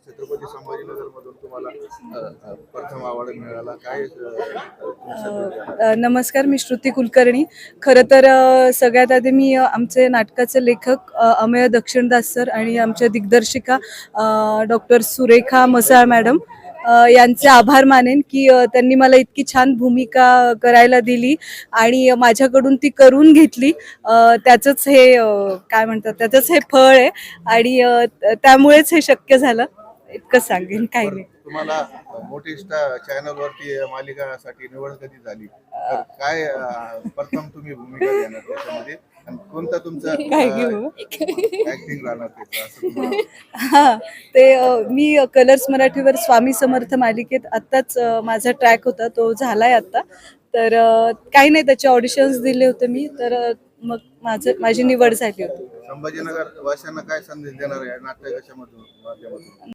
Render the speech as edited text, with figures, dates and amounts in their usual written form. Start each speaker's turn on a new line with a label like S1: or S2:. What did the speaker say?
S1: छत्रपती संभाजीनगर मधून तुम्हाला प्रथम अवॉर्ड मिळाला. काय
S2: नमस्कार, मी श्रुती कुलकर्णी. खरं तर सगळ्यात आधी मी आमचे नाटकाचे लेखक अमेय दक्षिणदास सर आणि आमच्या दिग्दर्शिका डॉक्टर सुरेखा मसाळ मॅडम यांचे आभार मानेन की त्यांनी मला इतकी छान भूमिका करायला दिली आणि माझ्याकडून ती करून घेतली. त्याचंच हे काय म्हणतात, त्याचंच हे फळ आहे आणि त्यामुळेच हे शक्य झालं. इतकं सांगेन, काही नाही.
S1: तुम्हाला मोठी स्टार चॅनल वरती मालिकासाठी निवड कधी झाली, तर काय प्रथम तुम्ही भूमिका घेणार त्याच्यामध्ये आणि कोणता तुमचा ऍक्टिंग राहणार त्याचं असं तुम्हाला?
S2: हा, ते मी कलर्स मराठीवर स्वामी समर्थ मालिकेत आत्ताच माझा ट्रॅक होता, तो झालाय आत्ता. तर काही नाही, त्याचे ऑडिशन्स दिले होते मी, तर मग माझी निवड झाली होती.
S1: संभाजीनगर वासियांना काय संदेश देणार आहे नाट्य कशामधून माध्यमातून?